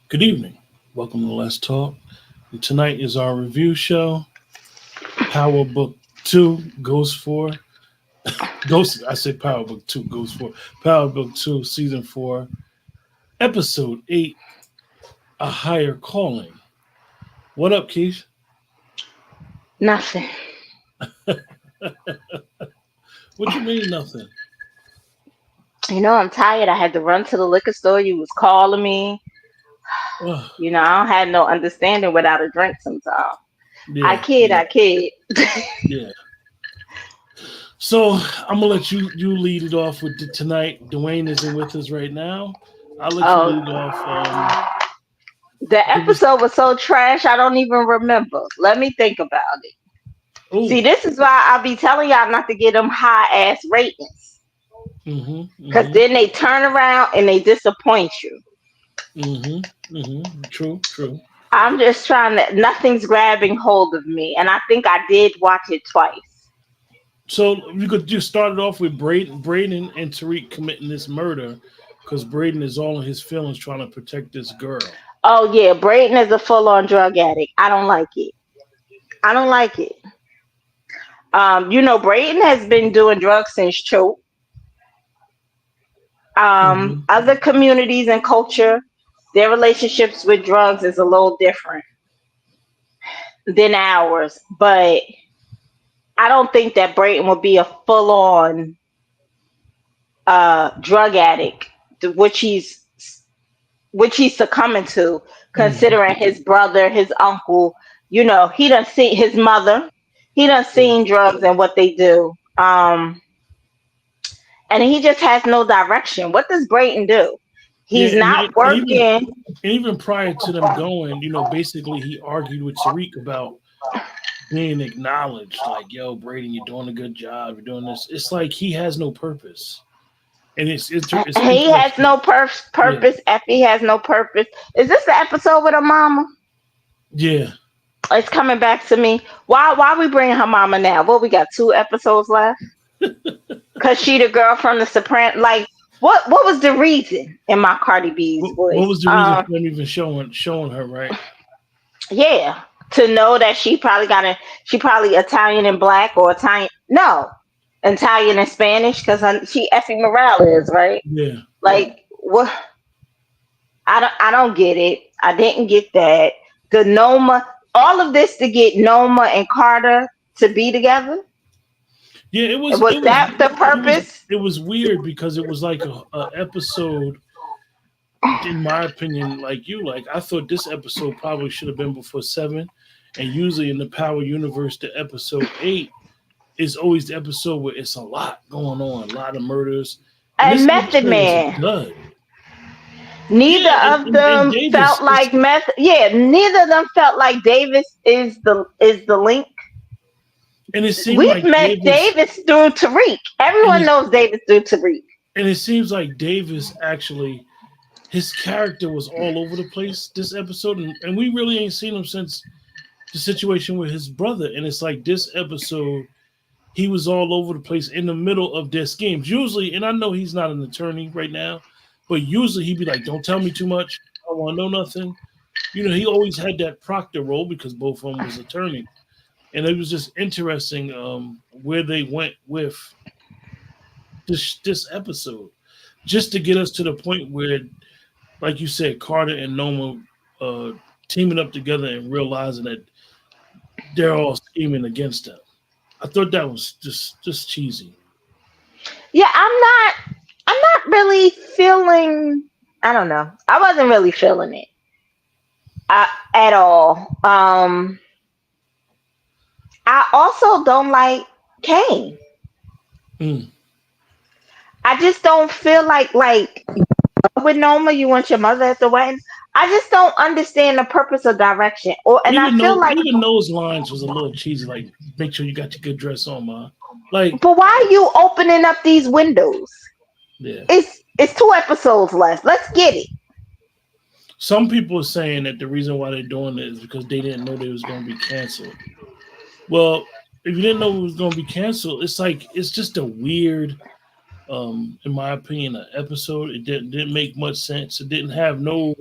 Good evening. Welcome to Let's Talk. And tonight is our review show. Power Book 2 goes for Ghost. I said Power Book 2 goes for Power Book 2 Season 4 Episode 8 A Higher Calling. What up, Keith? Nothing. What you mean nothing? I'm tired. I had to run to the liquor store. You was calling me. Ugh, I don't have no understanding without a drink sometimes. I yeah, kid, yeah, I kid. yeah. So I'm gonna let you lead it off with tonight. Dwayne isn't with us right now. I'll let you Oh, lead off. the Give us. episode was so trash, I don't even remember. Let me think about it. See, Oh, this is why I'll be telling y'all not to get them high ass ratings. mm-hmm, Because mm-hmm. then they turn around and they disappoint you. True, true. I'm just trying to, nothing's grabbing hold of me. And I think I did watch it twice. So you could just start it off with Braden and Tariq committing this murder because Braden is all in his feelings trying to protect this girl. Oh, yeah, Brayden is a full on drug addict. I don't like it. I don't like it. Brayden has been doing drugs since Choke. Mm-hmm. Other communities and culture, their relationships with drugs is a little different than ours. But I don't think that Brayden will be a full on drug addict, which he's succumbing to, Mm-hmm. considering his brother, his uncle. He done seen his mother. He done Yeah. seen drugs and what they do. And he just has no direction. What does Brayton do? Yeah, He's not working. and even prior to them going, basically he argued with Tariq about being acknowledged. Like, yo, Braden, you're doing a good job. You're doing this. It's like he has no purpose, and it's He has interesting. no Yeah, purpose. Effie has no purpose. Is this the episode with her mama? yeah. It's coming back to me. Why we bringing her mama now? What, we got 2 episodes left? Cause she the girl from the Soprano. Like, what was the reason in my Cardi B's What voice? was the reason for them even showing her, right? Yeah, to know that she probably Italian and black, or Italian, no, Italian and Spanish, because she Effie Morales, right? Yeah, Like, what? I don't get it. I didn't get that. The Noma, all of this to get Noma and Carter to be together. yeah. It was Was it was that the it was purpose? it was weird because it was like a episode. In my opinion, like I thought this episode probably should have been before 7, and usually in the Power universe, the episode 8 is always the episode where it's a lot going on, a lot of murders, and And this Method episode was Man. good. Neither Yeah, of and them Davis, felt like meth. Yeah, neither of them felt like Davis is the link. and it seemed We've like met Davis, Davis through Tariq. and Everyone it, knows Davis through Tariq. and it seems like Davis actually his character was all over the place this episode, and we really ain't seen him since the situation with his brother. And it's like this episode, he was all over the place in the middle of their schemes. Usually, and I know he's not an attorney right now, but usually he'd be like, "Don't tell me too much. I don't want to know nothing." He always had that proctor role because both of them was attorneys, and it was just interesting where they went with this episode, just to get us to the point where, like you said, Carter and Noma uh, teaming up together and realizing that they're all scheming against them. I thought that was just cheesy. Yeah, I'm not really feeling. I don't know. I wasn't really feeling it at all. I also don't like Kane. Mm. I just don't feel like with Noma, you want your mother at the wedding. I just don't understand the purpose of direction. And I feel like, Even those lines was a little cheesy. Like, make sure you got your good dress on, ma. Like, but why are you opening up these windows? yeah. It's 2 episodes left. Let's get it. Some people are saying that the reason why they're doing it is because they didn't know they was going to be canceled. Well, if you didn't know it was going to be canceled, it's like it's just a weird, in my opinion, an episode. It didn't make much sense. It didn't have no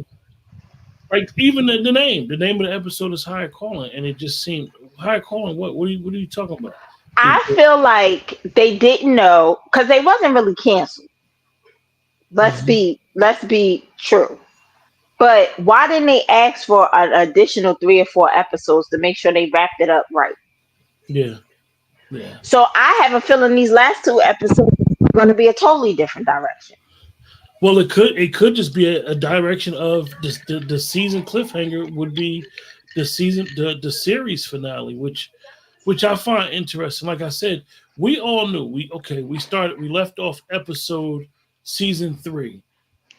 Like even the name of the episode is Higher Calling, and it just seemed Higher Calling. What are you talking about? I The, feel like they didn't know because they wasn't really canceled. Mhm. Let's be true. But why didn't they ask for an additional 3 or 4 episodes to make sure they wrapped it up right? Yeah, yeah. So I have a feeling these last 2 episodes are going to be a totally different direction. Well, it could just be a direction of the season cliffhanger would be the series finale, which I find interesting. Like I said, we all knew we left off episode season 3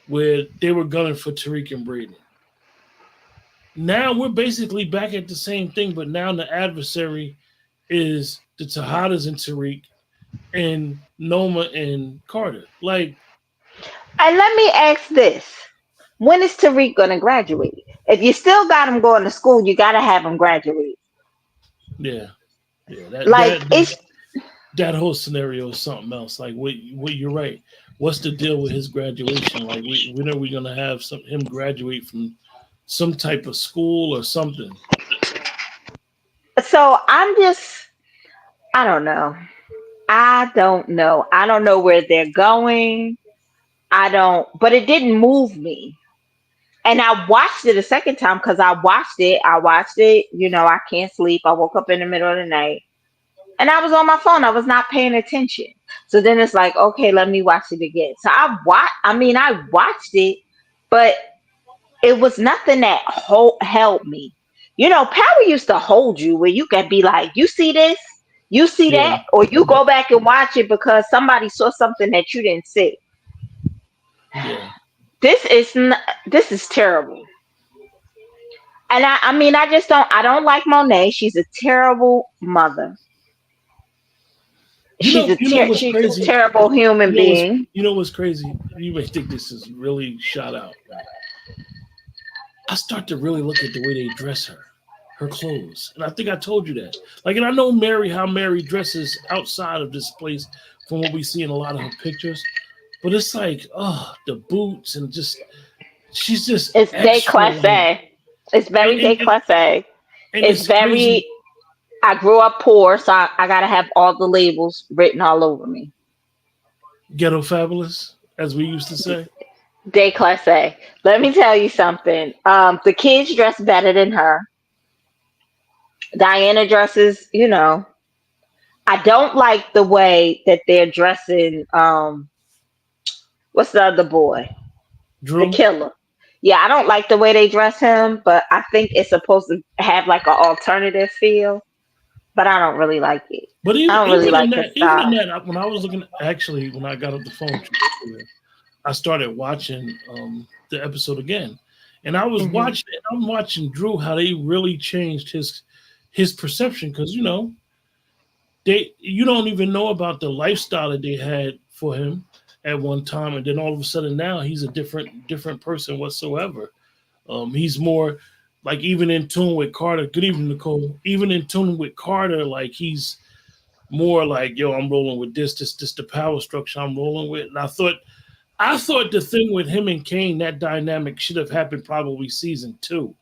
where they were gunning for Tariq and Braden. Now we're basically back at the same thing, but now the adversary is the Tejadas and Tariq and Noma and Carter. Like, And let me ask this: when is Tariq going to graduate? If you still got him going to school, you got to have him graduate. yeah, yeah, Like it's that whole scenario is something else. Like, what you're right. What's the deal with his graduation? Like, when are we gonna have him graduate from some type of school or something? so. I'm just. I don't know. I don't know. I don't know where they're going. I don't. But it didn't move me. And I watched it a second time because I watched it. I watched it. I can't sleep. I woke up in the middle of the night and I was on my phone. I was not paying attention. So then it's like, okay, let me watch it again. So I watched it, but it was nothing that held me. Power used to hold you where you could be like, you see this, you see Yeah, that, or you yeah, go back and watch it because somebody saw something that you didn't see. yeah. This is terrible. And I just don't like Monet. She's a terrible mother. What's She's a crazy? terrible human being. What's crazy? You may think this is really shot out, right? I start to really look at the way they dress her clothes, and I think I told you that. Like, and I know how Mary dresses outside of this place from what we see in a lot of her pictures, but it's like, oh, the boots and just she's just It's extra like, déclassé. It's and very déclassé. It's it's very. crazy. I grew up poor, so I gotta have all the labels written all over me. Ghetto fabulous, as we used to say. Déclassé. Let me tell you something. The kids dress better than her. Diana dresses. I don't like the way that they're dressing. What's the other boy? The Drew. killer. Yeah, I don't like the way they dress him, but I think it's supposed to have like an alternative feel. But I don't really like it. But I don't really like his even in style. that, when I was looking, actually, when I got off the phone, I started watching the episode again, and I was Hmm. watching. I'm watching Drew how they really changed his perception because you don't even know about the lifestyle that they had for him at one time, and then all of a sudden now he's a different person whatsoever. He's more like even in tune with Carter. Good evening, Nicole. Even in tune with Carter, like he's more like, yo, I'm rolling with this the power structure I'm rolling with. And I thought the thing with him and Kane, that dynamic should have happened probably season 2.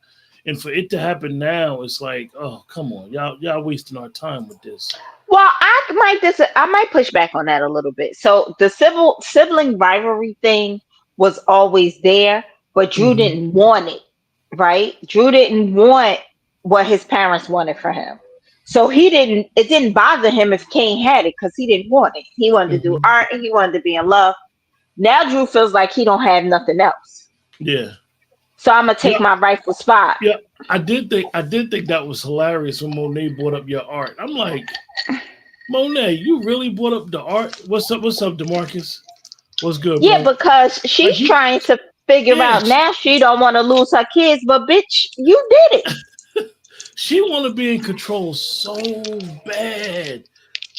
And for it to happen now, it's like, oh, come on, y'all wasting our time with this. Well, I might push back on that a little bit. So the civil sibling rivalry thing was always there, but Drew Hmm. didn't want it, right? Drew didn't want what his parents wanted for him. So it didn't bother him if Kane had it because he didn't want it. He wanted to do Hmm. art, he wanted to be in love. Now Drew feels like he don't have nothing else. Yeah. So I'm gonna take Yeah. my rightful spot. Yeah. I did think that was hilarious when Monet brought up your art. I'm like, Monet, you really brought up the art? What's up, Demarcus? What's good, Yeah, bro? because Like she's trying to figure yeah, out now she don't want to lose her kids, but bitch, you did it. she want to be in control so bad.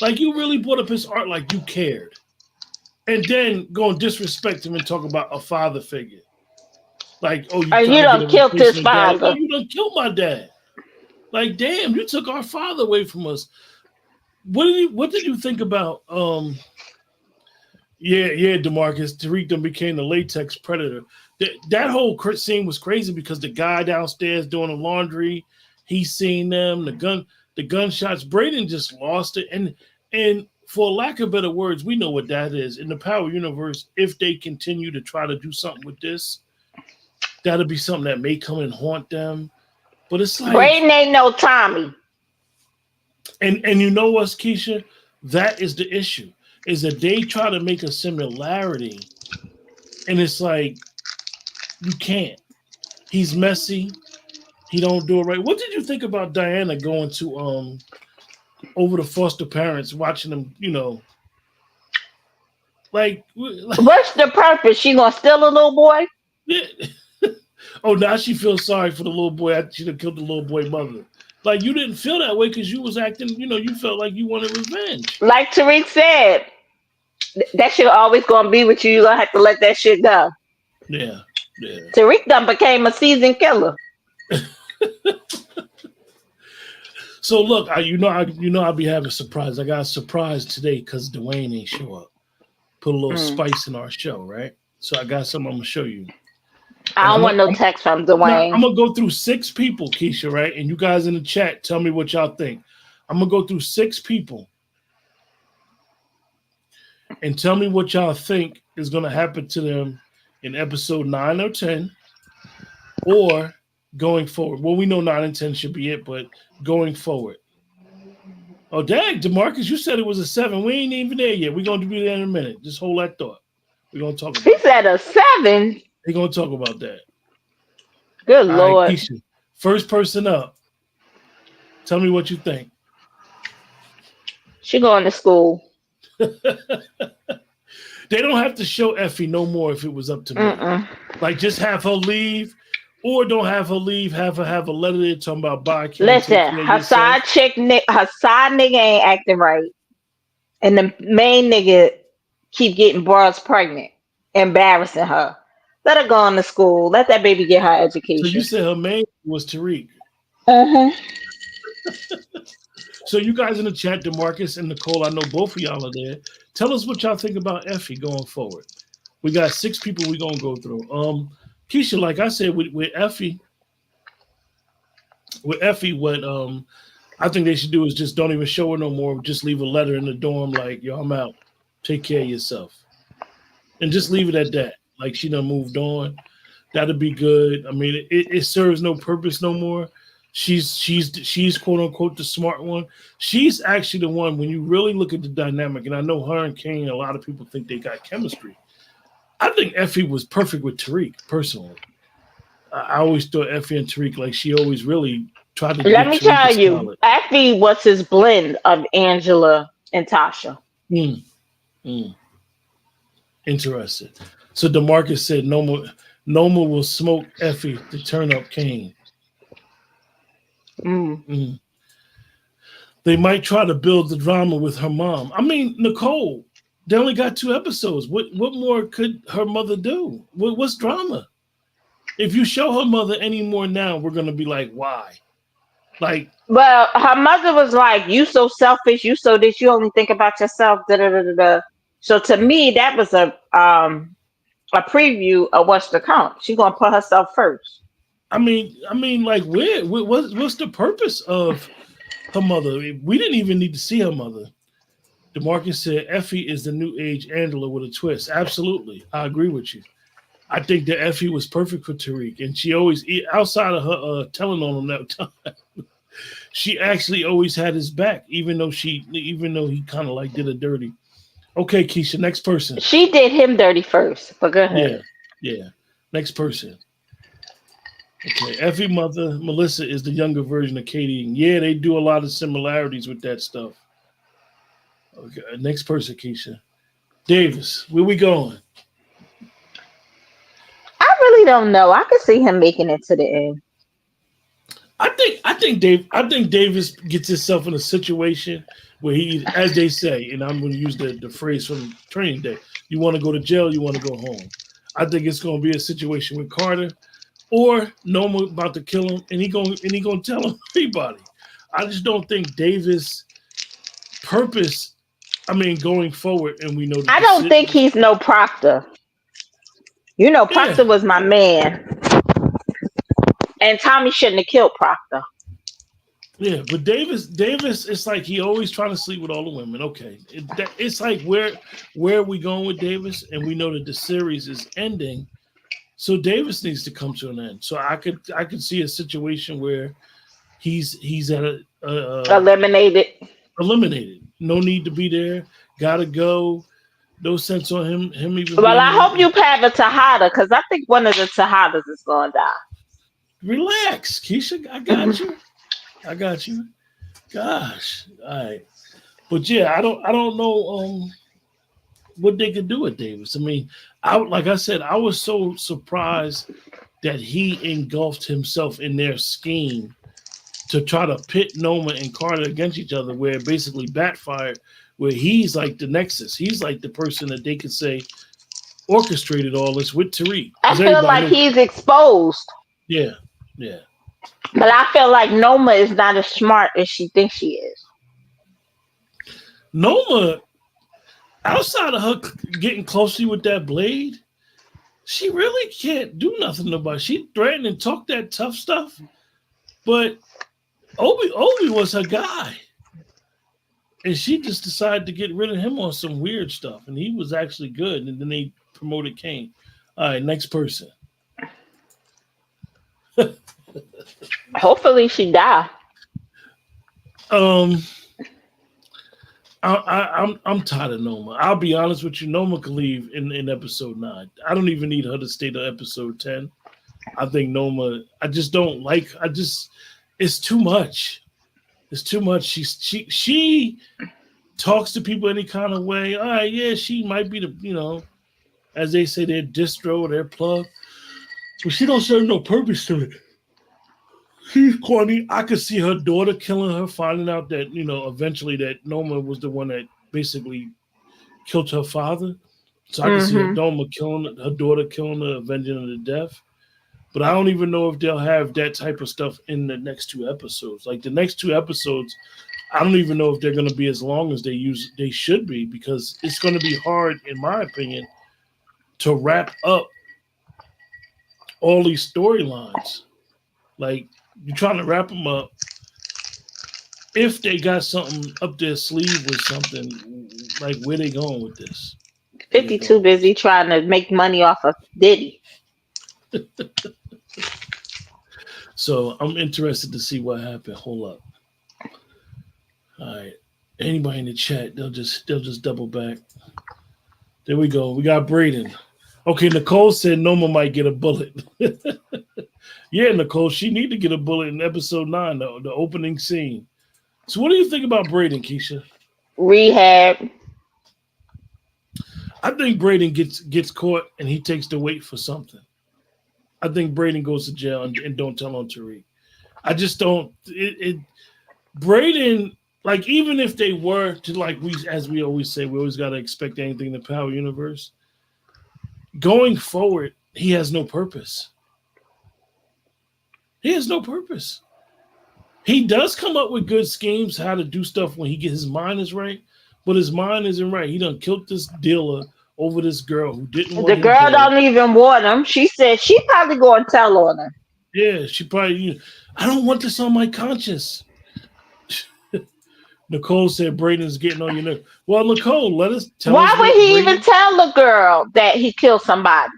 Like you really brought up his art like you cared, and then go and disrespect him and talk about a father figure. Like, oh, you And trying you to get done a killed his replacement daddy? Oh, father. you done killed my dad. Like, damn, you took our father away from us. What did you think about Yeah, Demarcus. Tariq then became the latex predator. That whole scene was crazy because the guy downstairs doing the laundry, he's seen them, the gunshots. Braden just lost it. And for lack of better words, we know what that is. In the Power Universe, if they continue to try to do something with this, that'll be something that may come and haunt them. But it's like Braden ain't no Tommy. And you know what, Keisha? That is the issue. Is that they try to make a similarity, and it's like you can't. He's messy. He don't do it right. What did you think about Diana going to over the foster parents, watching them? Like What's the purpose? She gonna steal a little boy? yeah. Oh, now she feels sorry for the little boy after she done killed the little boy mother. Like you didn't feel that way because you was acting. You felt like you wanted revenge. Like Tariq said, that shit always gonna be with you. You gonna have to let that shit go. Yeah. Tariq done became a seasoned killer. So look, I'll be having a surprise. I got a surprise today because Dwayne ain't show up. Put a little spice in our show, right? So I got something I'm gonna show you. I don't want no text from Dwayne. I'm gonna go through 6 people, Keisha, right? And you guys in the chat, tell me what y'all think. I'm gonna go through 6 people and tell me what y'all think is gonna happen to them in episode 9 or 10, or going forward. Well, we know 9 and 10 should be it, but going forward. Oh, dang, Demarcus, you said it was a 7. We ain't even there yet. We're gonna be there in a minute. Just hold that thought. We're gonna talk about He said a 7. We're gonna talk about that. Good All Lord. right, Keisha, first person up. Tell me what you think. She going to school. They don't have to show Effie no more if it was up to me. Like, just have her leave, or don't have her leave. Have her have a letter there talking about bye. Listen, her side nigga ain't acting right, and the main nigga keep getting bras pregnant, embarrassing her. Let her go on to school. Let that baby get her education. So you said her main was Tariq. So you guys in the chat, Demarcus and Nicole, I know both of y'all are there. Tell us what y'all think about Effie going forward. We got 6 people we're gonna go through. Keisha, like I said, with Effie, what I think they should do is just don't even show her no more. Just leave a letter in the dorm like, yo, I'm out. Take care of yourself. And just leave it at that. Like she done moved on. That'd be good. I mean, it serves no purpose no more. She's quote unquote the smart one. She's actually the one when you really look at the dynamic, and I know her and Kane, a lot of people think they got chemistry. I think Effie was perfect with Tariq, personally. I always thought Effie and Tariq, like she always really tried to Let me tell you, Effie was his blend of Angela and Tasha. Interesting. So DeMarcus said Noma will smoke Effie to turn up Kane. They might try to build the drama with her mom. I mean, Nicole, they only got 2 episodes. What more could her mother do? What's drama? If you show her mother any more now, we're gonna be like, why? Like, well, her mother was like, "You so selfish. You so this. You only think about yourself." Da da da da da. So to me, that was a preview of what's to come. She's gonna put herself first. I mean, like, what's the purpose of her mother? We didn't even need to see her mother. DeMarcus said Effie is the new age Angela with a twist. Absolutely, I agree with you. I think that Effie was perfect for Tariq, and she always, outside of her telling on him that time, she actually always had his back, even though he kind of like did her dirty. Okay, Keisha, next person. She did him dirty first, but go ahead. Yeah. Next person. Okay, Effie mother, Melissa, is the younger version of Katie. And yeah, they do a lot of similarities with that stuff. Okay, next person, Keisha. Davis, where we going? I really don't know. I could see him making it to the end. I think Davis gets himself in a situation where he, as they say, and I'm going to use the phrase from Training Day, you want to go to jail, you want to go home. I think it's going to be a situation with Carter or Noma about to kill him, and he going to tell everybody. I just don't think Davis' purpose I mean, going forward, and we know I that don't think he's no Proctor. You know, yeah, Proctor was my man, and Tommy shouldn't have killed Proctor. yeah. But Davis, it's like he always trying to sleep with all the women. Okay, it's like where are we going with Davis? And we know that the series is ending, so Davis needs to come to an end. So I could see a situation where he's at Eliminated. eliminated. No need to be there. Gotta go. No sense on him even Well, being I in hope it. you have a Tejada because I think one of the Tejadas is going to die. Relax, Keisha. I got you. I got you. Gosh. All right. But yeah, I don't know what they could do with Davis. I mean, like I said, I was so surprised that he engulfed himself in their scheme to try to pit Noma and Carter against each other, where it basically backfired, where he's like the nexus. He's like the person that they could say orchestrated all this with Tariq. I Because feel everybody like knows. he's exposed, Yeah, yeah. but I feel like Noma is not as smart as she thinks she is. Noma, outside of her getting closely with that blade, she really can't do nothing about it. She threatened and talked that tough stuff, but Obi was her guy. And she just decided to get rid of him on some weird stuff. And he was actually good. And then they promoted Kane. All right, next person. Hopefully, she die. Um, I'm tired of Noma. I'll be honest with you. Noma can leave in episode 9. I don't even need her to stay to episode 10. I think Noma. I just don't like. It's too much. It's too much. She talks to people any kind of way. All right, yeah, she might be as they say, their distro, their plug, but she don't serve no purpose to it. She's corny. I could see her daughter killing her, finding out that eventually that Noma was the one that basically killed her father. So I can see her Noma killing her daughter, killing her, avenging her to death. But I don't even know if they'll have that type of stuff in the next 2 episodes. Like the next 2 episodes, I don't even know if they're going to be as long as they should be, because it's going to be hard, in my opinion, to wrap up all these storylines. Like, you're trying to wrap them up. If they got something up their sleeve with something, like, where they going with this? 50 too busy trying to make money off of Diddy. So I'm interested to see what happened. Hold up. All right. Anybody in the chat, they'll just double back. There we go. We got Braden. Okay, Nicole said Noma might get a bullet. Yeah, Nicole, she need to get a bullet in episode 9, the opening scene. So what do you think about Braden, Keisha? Rehab. I think Braden gets caught and he takes the weight for something. I think Braden goes to jail and don't tell on Tariq. I just don't. Braden, like, even if they were to, like, as we always say, we always got to expect anything in the Power Universe. Going forward, he has no purpose. He has no purpose. He does come up with good schemes how to do stuff when his mind is right, but his mind isn't right. He done killed this dealer over this girl who didn't want The him girl dead. don't even want him. She said she probably going to tell on him. Yeah, she probably, I don't want this on my conscience. Nicole said Braden's getting on your nerves. Well, Nicole, let us tell us. Why would he even tell the girl that he killed somebody?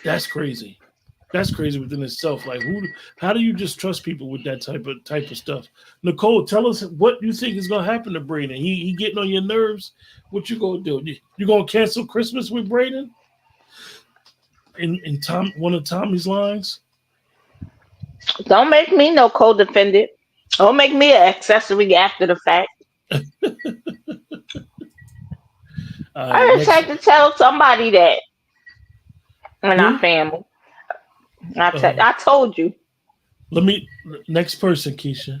That's crazy. That's crazy within itself. Like, how do you just trust people with that type of stuff? Nicole, tell us what you think is gonna happen to Braden. He getting on your nerves. What you gonna do? You gonna cancel Christmas with Braden? In one of Tommy's lines. Don't make me no co-defendant. Don't make me an accessory after the fact. I just had to tell somebody that in our family. I told you. Next person, Keisha.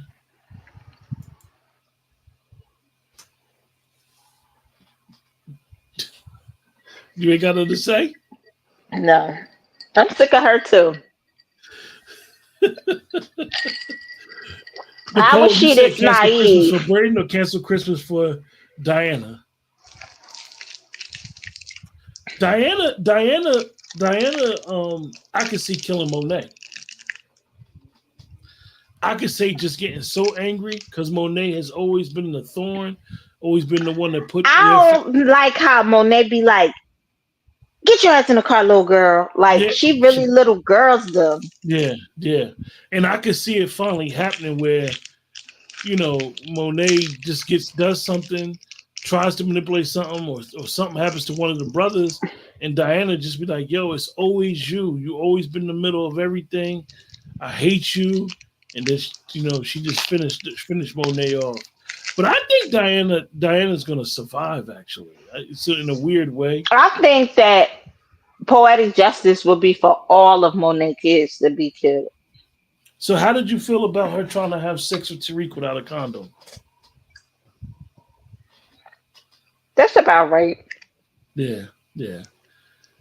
You ain't got nothing to say? No. I'm sick of her too. How was she this naive? For Braden or cancel Christmas for Diana? Diana. I could see killing Monet. I could say just getting so angry because Monet has always been the thorn, always been the one that put their I don't like how Monet be like, "Get your ass in the car, little girl." Like yeah, she really little girls them. yeah. And I could see it finally happening where Monet just does something, tries to manipulate something, or something happens to one of the brothers, and Diana just be like, "Yo, it's always you. You always been in the middle of everything. I hate you." And then she just finished Monet off. But I think Diana's gonna survive. Actually, it's in a weird way. I think that poetic justice would be for all of Monet kids to be killed. So, how did you feel about her trying to have sex with Tariq without a condom? That's about right. Yeah, yeah.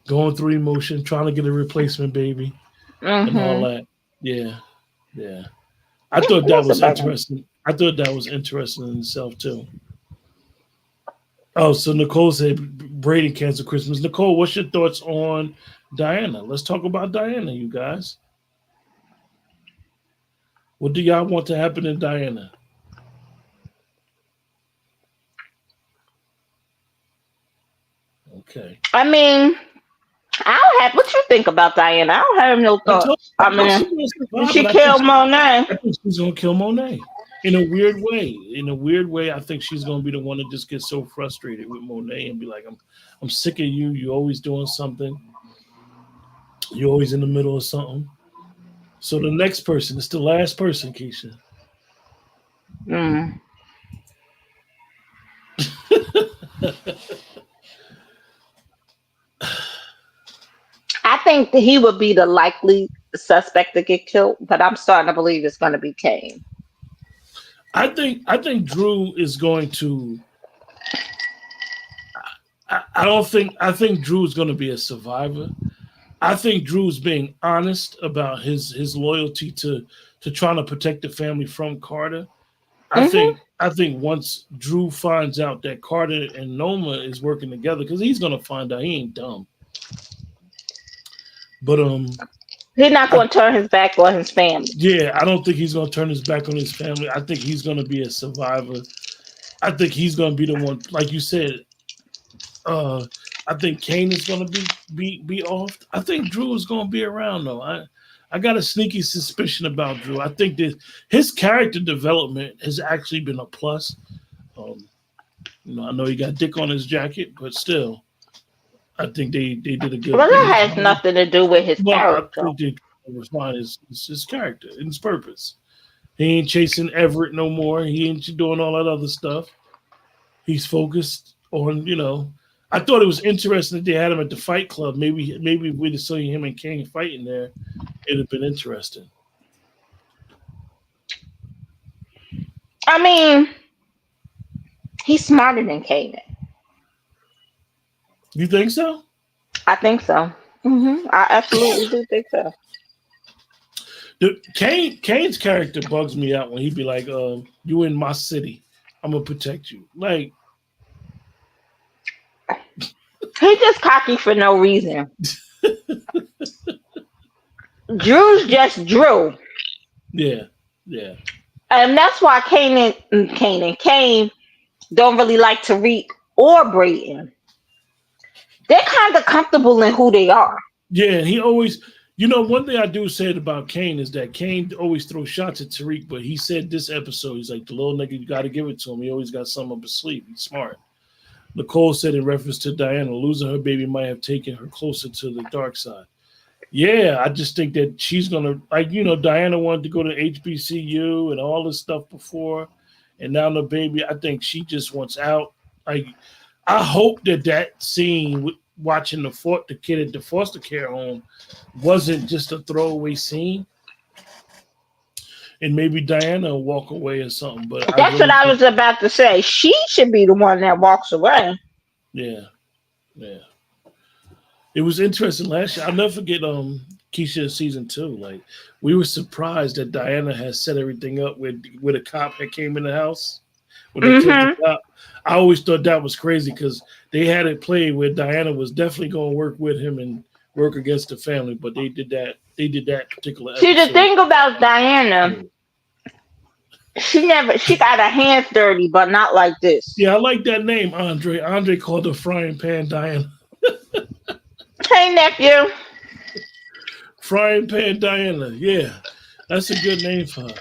Going through emotion, trying to get a replacement baby, and all Hmm. that. Yeah, yeah. I thought that That's was about right. interesting. I thought that was interesting in itself too. Oh, so Nicole said Brady canceled Christmas. Nicole, what's your thoughts on Diana? Let's talk about Diana, you guys. What do y'all want to happen in Diana? Okay. I mean, I don't have what you think about Diana. I don't have no thoughts. I I think mean, she's gonna survive, she but killed Monet. I think she's gonna kill Monet. In a weird way. In a weird way, I think she's gonna be the one that just gets so frustrated with Monet and be like, I'm sick of you. You're always doing something. You're always in the middle of something. So the next person, it's the last person, Keisha. Mm. I think that he would be the likely suspect to get killed, but I'm starting to believe it's going to be Kane. I think Drew is going to. I don't think. I think Drew's going to be a survivor. I think Drew's being honest about his loyalty to trying to protect the family from Carter. I Hmm. think I think once Drew finds out that Carter and Noma is working together, because he's gonna find out he ain't dumb. But He's not I going to turn his back on his family. yeah, I don't think he's gonna turn his back on his family. I think he's gonna be a survivor. I think he's gonna be the one, like you said. Uh, I think Kane is gonna be off. I think Drew is gonna be around though. I got a sneaky suspicion about Drew. I think that his character development has actually been a plus. Um, I know he got dick on his jacket, but still, I think they did a Well, good that has job. nothing to do with his Well, I character. think they refine his character and his purpose. He ain't chasing Everett no more. He ain't doing all that other stuff. He's focused on. I thought it was interesting that they had him at the Fight Club. Maybe if we'd have seen him and Kane fighting there, it'd have been interesting. I mean, he's smarter than Kanan. You think so? I think so. I absolutely do think so. Kane's character bugs me out when he'd be like, "You in my city, I'm gonna protect you." Like, He's just cocky for no reason. Drew's just Drew. yeah, yeah, And that's why Kane don't really like Tariq or Brayton. They're kind of comfortable in who they are. yeah. And he always, one thing I do say about Kane is that Kane always throws shots at Tariq, but he said this episode, he's like, the little nigga, you got to give it to him. He always got something up his sleeve. He's smart. Nicole said in reference to Diana, losing her baby might have taken her closer to the dark side. Yeah, I just think that she's gonna, Diana wanted to go to HBCU and all this stuff before, and now the baby. I think she just wants out. Like, I hope that scene with watching the kid at the foster care home wasn't just a throwaway scene, and maybe Diana will walk away or something. But I That's what really I think, was about to say. She should be the one that walks away. yeah, yeah. It was interesting last year. I'll never forget Keisha season 2. Like, we were surprised that Diana had set everything up with a cop that came in the house. when they killed the Mm-hmm. cop. I always thought that was crazy because they had it played where Diana was definitely going to work with him and work against the family, but they did that. They did that particular See, the episode. thing about Diana, Yeah, she got her hands dirty, but not like this. yeah, I like that name, Andre. Andre called her frying pan Diana. Hey, nephew. Frying pan Diana. Yeah, that's a good name for her.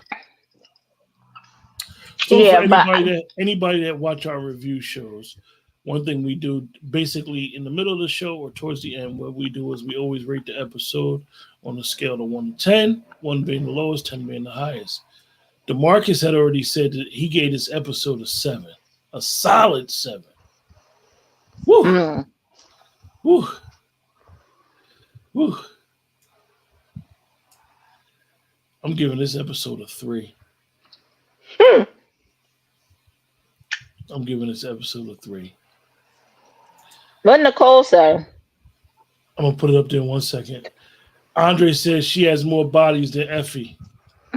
So for Yeah, but anybody that watch our review shows, one thing we do basically in the middle of the show or towards the end, what we do is we always rate the episode on a scale of 1 to 10, one being the lowest, 10 being the highest. DeMarcus had already said that he gave this episode a 7, a solid 7. Woo, mm, woo, woo. I'm giving this episode a 3. hmm. I'm giving this episode a 3. What Nicole say? I'm gonna put it up there in 1 second. Andre says she has more bodies than Effie.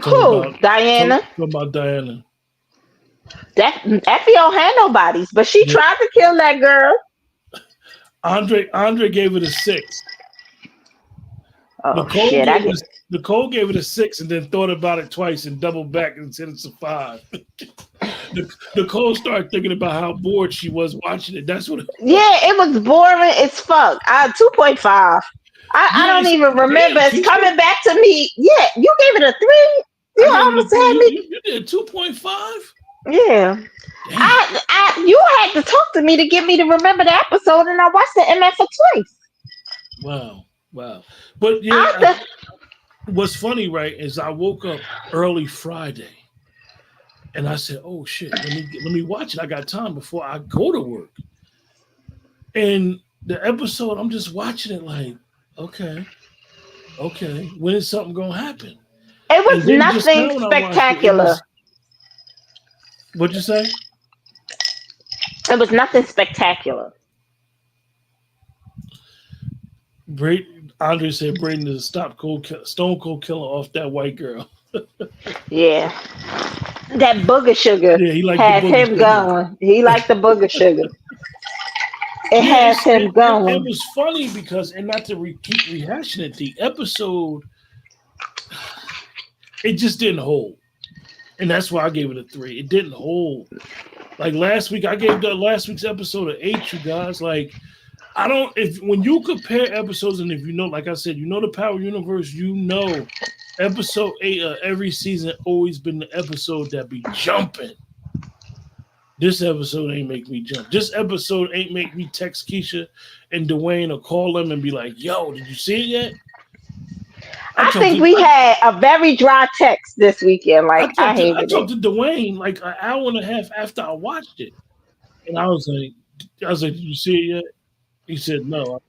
Talking Who? about Diana. talking about Diana. That Effie don't have no bodies, but she Yeah. tried to kill that girl. Andre gave it a 6. Oh Nicole shit! I gave get. it Nicole gave it a 6 and then thought about it twice and doubled back and said it's a 5. Nicole started thinking about how bored she was watching it. That's what. Yeah, it was boring as fuck. 2.5. I Yeah, don't it's, even remember. damn, It's Keisha, coming back to me. Yeah, you gave it a 3. I You gave it a almost 3. had me. You did 2.5. Yeah. Damn. You had to talk to me to get me to remember the episode, and I watched the MF for twice. Wow. Wow. But I yeah, th- what's funny, right, is I woke up early Friday and I said, "Oh shit, let me watch it. I got time before I go to work." And the episode, I'm just watching it like, okay, okay, when is something gonna happen? it And was then just nothing now when I watched it, it spectacular. was what'd you say? It was nothing spectacular. Andre said Braden is a Stone Cold Killer off that white girl. Yeah. That booger sugar Yeah, he liked the had booger him sugar. going. He liked the booger sugar. It Yeah, has him it going. was funny because, and not to keep rehashing it, the episode it just didn't hold, and that's why I gave it a 3. It didn't hold. Like last week, I gave the last week's episode a 8. You guys, like, I don't. If when you compare episodes, and if you know, like I said, you know the Power Universe, you know, episode 8 of every season always been the episode that be jumping. This episode ain't make me jump. This episode ain't make me text Keisha and Dwayne or call them and be like, "Yo, did you see it yet?" I think we had a very dry text this weekend. Like I I hated it. talked to Dwayne like an hour and a half after I watched it, and I was like, "Did you see it yet?" He said, "No."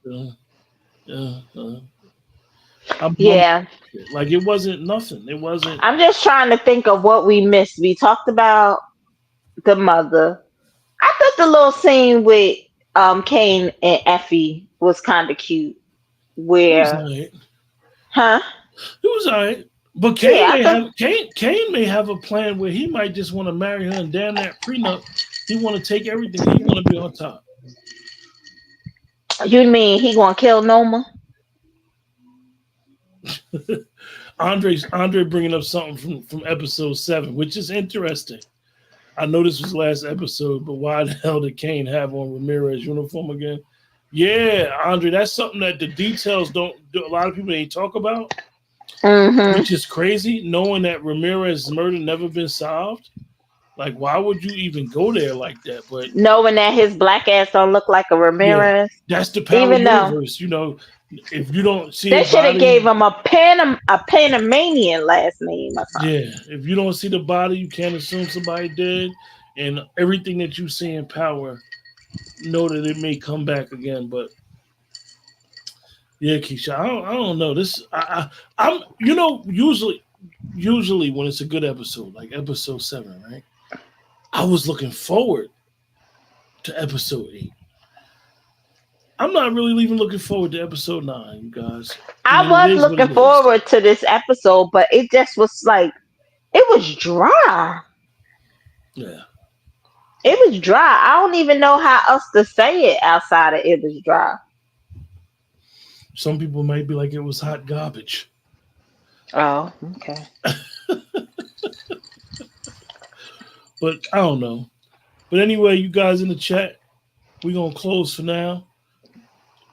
I'm Yeah. like it wasn't nothing. It wasn't. I'm just trying to think of what we missed. We talked about the mother. I thought the little scene with Kane and Effie was kind of cute. It was Where, alright. huh? It was alright. But Yeah, I thought. Kane may have a plan where he might just want to marry her and damn that prenup. He want to take everything. He want to be on top. You mean he gonna kill Noma? Andre bringing up something from episode 7, which is interesting. I know this was last episode, but why the hell did Kane have on Ramirez uniform again? Yeah, Andre, that's something that the details don't do. A lot of people ain't talk about, Mm-hmm. which is crazy. Knowing that Ramirez's murder never been solved, like why would you even go there like that? But Knowing that his black ass don't look like a yeah, Ramirez, that's the power even though universe. You know, if you don't see they a should have gave body, him a Panamanian last name or something. yeah, if you don't see the body, you can't assume somebody did. And everything that you see in power, know that it may come back again. But yeah, Keisha, I don't know. I'm usually when it's a good episode, like episode 7, right? I was looking forward to episode 8. I'm not really even looking forward to episode 9, you guys. I And it was is what looking it is. forward to this episode, but it just was like it was dry. Yeah. It was dry. I don't even know how else to say it outside of it was dry. Some people might be like it was hot garbage. Oh, okay. But I don't know. But anyway, you guys in the chat, we're gonna close for now.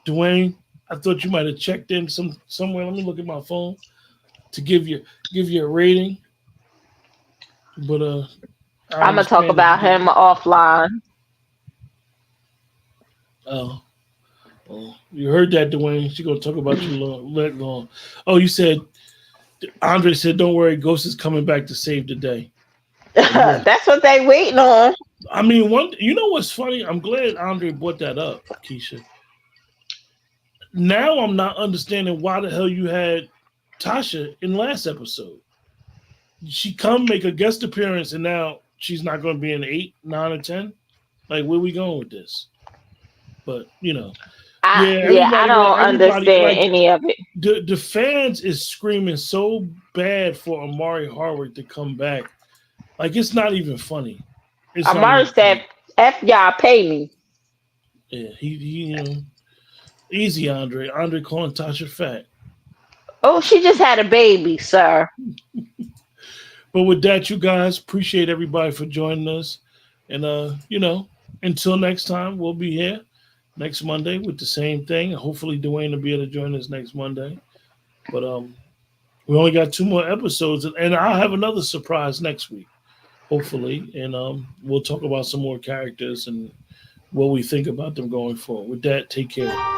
Dwayne, I thought you might have checked in somewhere. Let me look at my phone to give you a rating. But I I'm gonna talk understand if you about him didn't. offline. Oh, well, you heard that, Dwayne. She's gonna talk about you long. Oh, you said Andre said, "Don't worry, Ghost is coming back to save the day." Yeah. That's what they waiting on. I mean, one. You know what's funny? I'm glad Andre brought that up, Keisha. Now I'm not understanding why the hell you had Tasha in last episode. She come make a guest appearance, and now she's not going to be in 8, 9, or 10. Like, where we going with this? But yeah, I don't everybody understand like any of it. the fans is screaming so bad for Amari Harwick to come back. Like, it's not even funny. It's not Amari even said, funny. "F y'all, pay me." Yeah, he easy, Andre. Andre calling Tasha fat. Oh, she just had a baby, sir. But with that, you guys, appreciate everybody for joining us. And until next time, we'll be here next Monday with the same thing. Hopefully Dwayne will be able to join us next Monday. But we only got 2 more episodes, and I'll have another surprise next week, hopefully. And we'll talk about some more characters and what we think about them going forward. With that, take care.